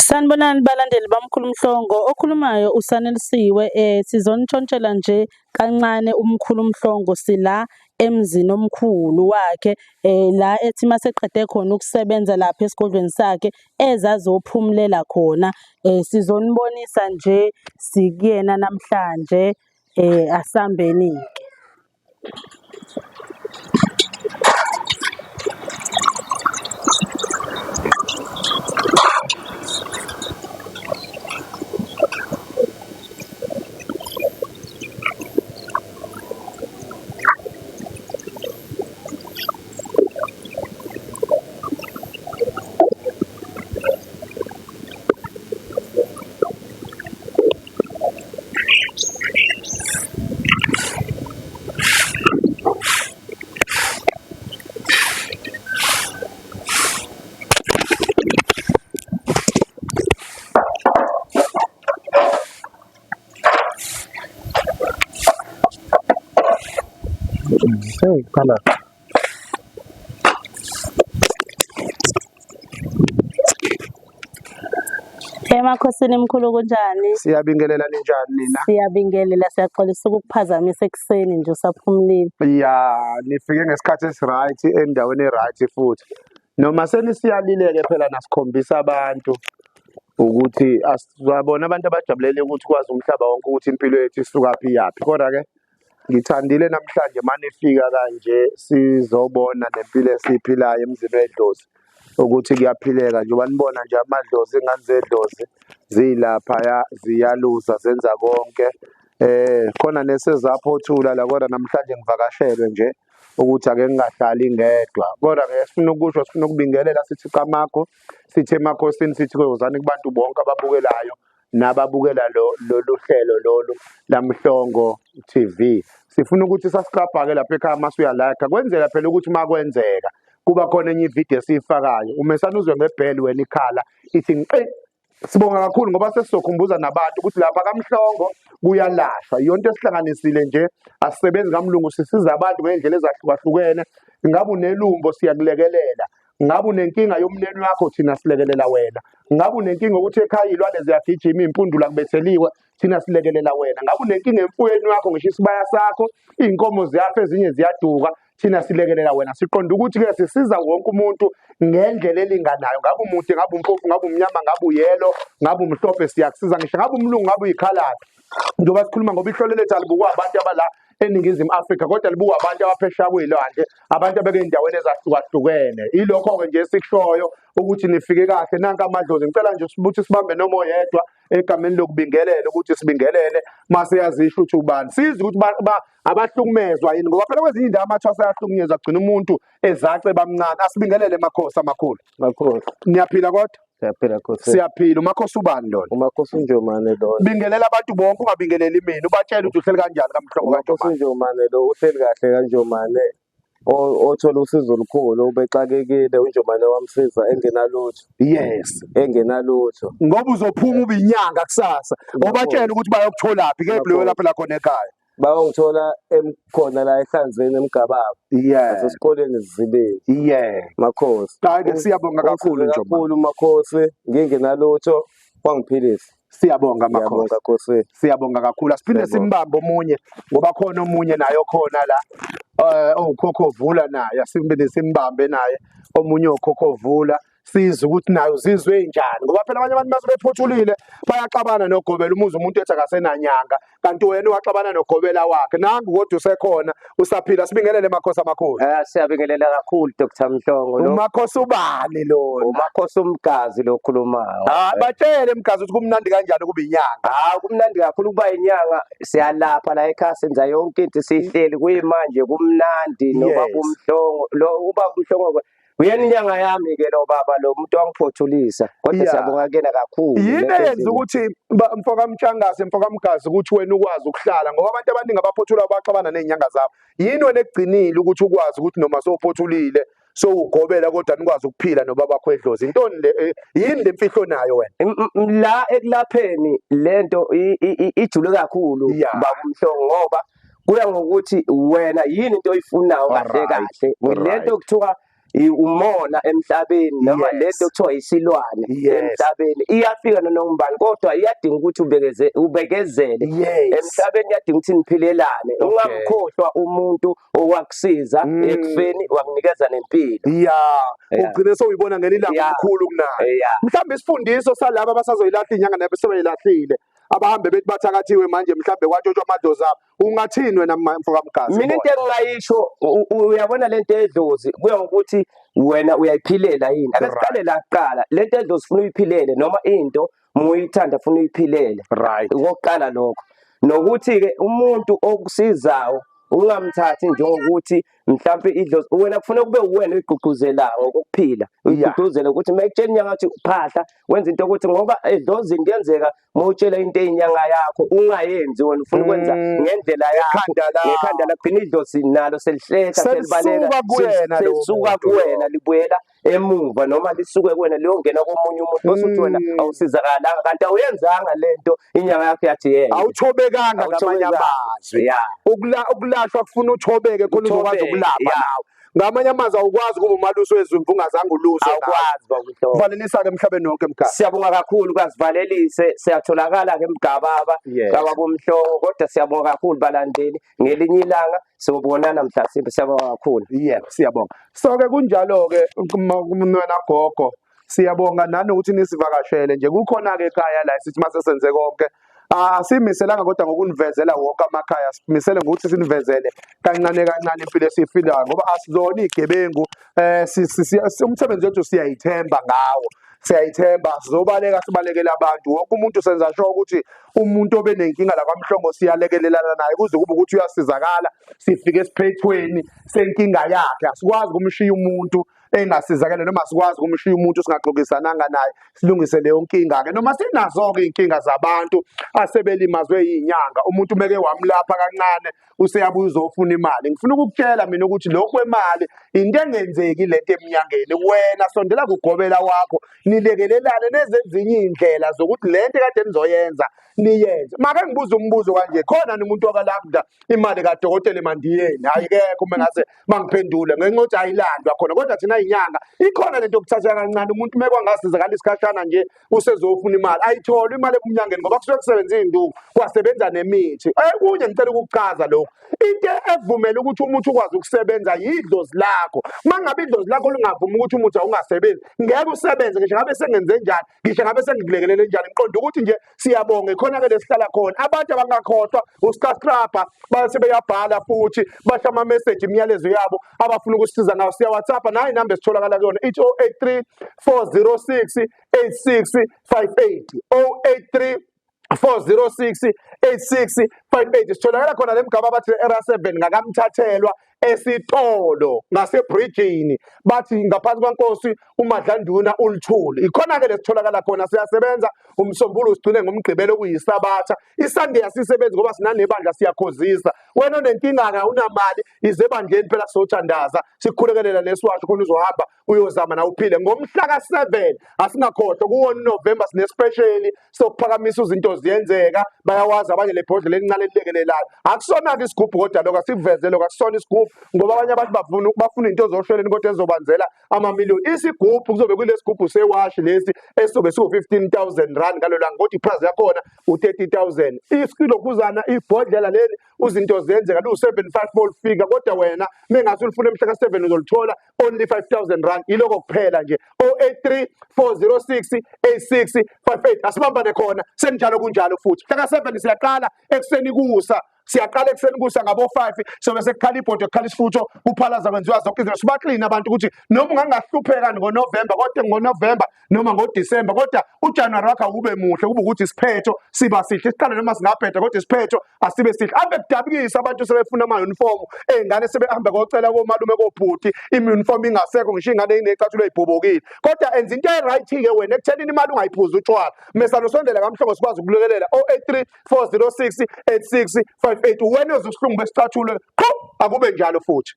Sanibonani balandeli bamkhulu Mhlongo, okhulumayo uSanelisiwe. Sizonitshontshela nje kancane umkhulu Mhlongo sila emzini omkhulu wakhe, la ethi maseqede khona ukusebenza lapha esigodlweni sakhe ezazophumulela khona. Sizonibonisa nje sikuyena namhlanje, asambeni-ke. Hey, kana. Emakhosini mkhulu kunjani? Siyabingelela ninjani nina? Siyabingelela, siyaxolisa ukukuphazamisa ekuseni nje usaphumulile. Nifike ngesikhathi esi-right endaweni e-right futhi. Noma senisiyalile-ke phela nasikhombisa abantu ukuthi asibona abantu abajabulele ukuthi kwazi umhlaba wonke ukuthi impilo yethu isukaphi yaphi. Kodwa-ke ngithandile namhlanje manifika kanje sizobona nempilo esiyiphilayo emzini wedlozi ukuthi kuyaphileka njengoba nibona nje amadlozi ingane zedlozi zilaphaya ziyaluza zenza konke. Khona nesezaphothula la, kodwa namhlanje ngivakashelwe nje ukuthi ake ngingahlali ngedwa. Kodwa-ke sifuna ukusho, sifuna ukubingelela sithi kamakho, sithi emakhosini, sithi wozani kubantu bonke ababukelayo nababukela lolu hlelo lolu laMhlongo TV. Sifuna ukuthi sasiklabhake lapha ekhaya masuyalike kwenzela phela ukuthi makwenzeka kuba khona enye ividiyo esiyifakayo umesana uzwe ngebheli wena ikhala ithi nqi. Sibonga kakhulu ngoba sesizokhumbuza nabantu ukuthi lapha kaMhlongo kuyalashwa, yonke esihlanganisile nje, asisebenzi kamlungu, sisiza abantu ngey'ndlela ezahlukahlukene. Ngabe unelumbo siyakulekelela, ngabe unenkinga yomneni wakho thina silekelela wena, ngabe unenkinga ukuthi ekhaya iy'lwane ziyagijima iy'mpundula kubetheliwe thina silekelela wena, ngabe unenkinga emfuyweni wakho ngisho isibaya sakho iy'nkomo ziyafa ezinye ziyaduka thina silekelela wena. Siqonda ukuthi-ke sisiza wonke umuntu ngendlela elinganayo, ngabe umude, ngabe umpofu, ngabe umnyama, ngabe uyelo, ngabe umhlophe, siyakusiza. Ngisho ngabe umlungu, ngabe uyikhaladi, njengoba sikhuluma ngoba ihlelo lethu alibukwa abantu abala eNingizimu Afrika kodwa libukwa abantu abaphesheya kwey'lwandle, abantu abeke ey'ndaweni ezahlukahlukene. Ilokho-ke nje esikushoyo ukuthi nifike kahle. Nanka amadlozi, ngicela nje ukuthi sibambe noma oyedwa egameni lokubingelela ukuthi sibingelele mase yazisho ukuthi ubani, sizi ukuthi abahlukumezwa yini ngoba phela kwezinye indawo amathwasa ayahlukunyezwa agcina umuntu ezace bamncane. Asibingelele makhosi amakhulu. Makhosi. Niyaphila kodwa? Siyaphila Nkosi. Siyaphila. Umakhosi ubani lona? Umakhosi uNjomane lona. Bingelela abantu bonke, ungabingeleli mina, ubatshela ukuthi uhleli kanjani kaMhlongo Umakhosi uNjomane lo uhleli kahle kaNjomane. Othola usizo olukhulu ubexakekile uNjomane wamsiza engenalutho. Yes, engenalutho. ngoba uzophuma ube inyanga kusasa. Obatshela ukuthi bayokutholaphi ke kuleyo lapha la khona ekhaya. Bayongithola khona la eHlanzeni eMgababa. Esikoleni Zibeni. Makhosi. Hayi-ke siyabonga kakhulu Njomane. Kakhulu Makhosi, ngingenalutho wangiphilisa. Siyabonga makhosi. Ngiyabonga Nkosi. Siyabonga kakhulu. Asiphinde simbambe omunye ngoba khona omunye naye okhona la. Ukhokho Vula naye asiphinde simbambe naye omunye ukhokho Vula. Siza ukuthi nayo uzizwe njani ngoba phela abanye abantu base bephothulile bayaxabana noGobela, umuzi umuntu ethi akasenanyanga kanti wena waxabana noGobela wakhe. Nangu kodwa usekhona usaphila. Sibingelele makhosi amakhulu. Siyabingelela kakhulu Dr. Mhlongo lo. Umakhosi ubani lona? Umakhosi umgazi lo okhulumayo. Batshele mgazi ukuthi kumnandi kanjani kuba inyanga. Kumnandi kakhulu kuba inyanga. Siyalapha la ekhaya senza yonke into sihleli kuyimanje kumnandi noba kuMhlongo lo uba kuMhlongo uyena inyanga yami ke lo baba lo muntu wangiphothulisa kodwa siyabonga kena kakhulu. Yini eyenza ukuthi mfoka Mtshangase, mfoka Mgazi ukuthi wena ukwazi ukuhlala ngoba abantu abaningi abaphothula baxabana nezinyanga zabo. Yini wena ekugcinile ukuthi ukwazi ukuthi noma sowuphothulile sowugobela kodwa nikwazi ukuphila noba bakho edlozi? Intoni le, yini le mfihlo nayo wena? La ekulapheni lento ijule kakhulu baba Mhlongo ngoba kuya ngokuthi wena yini into oyifunayo kahle kahle. Lento kuthiwa umona emhlabeni noma Yes. lento okuthiwa isilwane Yes. emhlabeni iyafika nanombani kodwa iyadinga ukuthi ubekezele Yes. emhlabeni iyadinga ukuthi niphilelane Okay. ungamkhohlwa umuntu owakusiza ekufeni wakunikeza nempilo. Yeah, Yeah. ugcine sowuyibona ngelilanga Yeah. omkhulu kunayo. Yeah. Mhlawumbe isifundiso salabo abasazoyilahla inyanga nabo sebeyilahlile abahambe bethi bathakathiwe manje mhlawumbe kwatshotshwa amadlozi abo, ungathini wena mfoka Mgasi? Mina into engingayisho uyabona lento edlozi kuya ngokuthi wena uyayiphilela yini. Ake siqale la kuqala lento edlozi ufuna uyiphilele noma into muyithanda ufuna uyiphilele. Right. Ngokuqala lokho nokuthi ke umuntu okusizayo ungamthathi njengokuthi mhlawumbe idlozi wena kufuna kube uwena oyigqugquzelayo ngokuphila uyigqugquzela ukuthi mayekutshela inyanga yathi phahla wenza into ukuthi ngoba edlozini kuyenzeka mawutshela into eyinyanga yakho ungayenzi wena ufuna ukwenza ngendlela yakho ngekhanda lakho idlozi nalo selihleka selibaleka selisuka kuwena libuyela emuva noma lisuke kuwena liyongena komunye umuntu bese uthi wena awusizakalanga kanti awuyenzanga lento inyanga yakho yathi yena Awuthobekanga ngamanye amazwi. Ukulahlwa kufuna uthobeke khona uzokwazi ukulapha nawe. Ngamanye amazwi awukwazi ukuba umalusi wezimvu ungazange uluswe. Awukwazi bakuhlobo. Valelisa-ke emhlabeni wonke Mgasi. Siyabonga kakhulu kazivalelise siyatholakala ngemgababa Yes. kababomhlongo kodwa siyabonga kakhulu balandeli ngelinye ilanga sobonana mhlasimbe siyabonga kakhulu. Yebo, siyabonga. So-ke kunjalo-ke kumnwena gogo, siyabonga nanokuthi nisivakashele nje. Kukhona-ke ekhaya la sithi mase senze konke. Asimiselanga kodwa ngokunivezela wonke amakhaya, simisele ngokuthi sinivezele kancane kancane impilo esiyiphilayo ngoba asizona igebengu. Umsebenzi wethu siyayithemba ngawo. Siyayithemba sizobaleka sibalekele abantu. Wonke umuntu senza sure ukuthi umuntu obenenkinga la kwaMhlongo siyalekelelana naye kuze kube ukuthi uyasizakala sifike esiphethweni senkinga yakhe. Asikwazi ukumshiya umuntu engasizakala noma sikwazi ukumshiya umuntu singaxoxisananga naye silungise leyo nkinga-ke noma sinazo-ke iy'nkinga zabantu asebelimazwe iy'nyanga. Umuntu umeke wamlapha kancane useyabuya uzofuna imali. Ngifuna ukukutshela mina ukuthi lokhu kwemali into engenzeki lento eminyangeni. Wena sondela kugobela wakho nilekelelane nezezinye iy'ndlela zokuthi lento kade nizoyenza niyenze. Make ngibuza umbuzo kanje, khona umuntu wakalanda imali kadokotela eMandiyeni? Ayikekho mengase bangiphendule ngenxa yokuthi ayilandwa khona kodwa thina inyanga ikhona lento yokuthatha kancane. Umuntu meke wangasizakala isikhashana nje usezofuna imali ayithole imali emnyangeni ngoba kusuke kusebenza iy'nduku kwasebenza nemithi. Kunye ngicela ukukuchaza lokhu, into evumela ukuthi umuntu ukwazi ukusebenza yidlozi lakho. Uma ngabe idlozi lakho lingavumi ukuthi umuntu awungasebenzi ngeke usebenze. Ngisho ngabe sengenze njani, ngisho ngabe sengikulekelele njani, ngiqonda ukuthi nje siyabonga khona-ke lesihlala khona. Abantu abangakhohlwa uStarScrapper base beyabhala futhi basho ama-message imiyalezo yabo abafuna ukusisiza ngawo. Siya-WhatsApp nayo inamba esitholakala kuyona ithi 083 406 8658 083 406 8658. Sitholakala khona lemgaba bathi era 7 ngakamthathelwa esitolo ngasebridgini bathi ngaphansi kwankosi uMadlanduna uLthuli. Ikhona-ke lesitholakala khona. Siyasebenza umsombululo sigcine ngomgqibelo okuyisabatha. iSunday asisebenzi ngoba sinanebandla siyakhozisa. Wena onenkinga-ke awunamali ize ebandleni phela sizothandaza sikukhulekelela nesiwasho khona uzohamba uyozama nawe uphile. Ngomhla ka7 asingakhohlwa kuwona November sinespecial sokuphakamisa izinto ziyenzeka. Bayawazi abanye lebhodlela elincane elilekelelayo. Akusona-ke isigubhu kodwa lokho asiveze lokho akusona isigubhu ngoba abanye abantu bafuna into zoshweleni kodwa ezobanzela amamiliyoni. Isigubhu kuzobe kulesi sigubhu sewashi lesi esobe siwu-15,000 ngalo langa kodwa iprice yakhona u-30,000. Isilokuzana ibhodlela leli uzinto ziyenzeka lu-754 lifika kodwa wena mengase ulifuna mhla ka7 uzolithola only 5,000 iloko kuphela nje. 083 406 8658. Asibambane khona senjalo kunjalo futhi. Mhla ka7 siyaqala ekuseni kusa. Siyaqala ekuseni kusa ngabo-5 sobe sekukhala ibhodo ekukhala isifutho uphalaza kwenziwa zonke izinto. Sibaklina abantu ukuthi noma ungangahlupheka ngoNovemba kodwa ngoNovemba noma ngoDisemba kodwa uJanuwari wakho awube muhle kube ukuthi isiphetho siba sihle. Siqale noma singabheda kodwa isiphetho asibe sihle. Ave kudabukisa abantu sebefuna ama-uniform ey'ngane sebehamba kocela komalume kobhuti i-uniform ingasekho ngisho ingane inecathulo ey'bhobokile kodwa enza into e-right-ke wena ekuthenini imali ungayiphuzi utshwala. Mesalosondela kaMhlongo sikwazi ukulekelela 083 406 8658. Uwena uzubuhlungu besicathulo akube njalo futhi.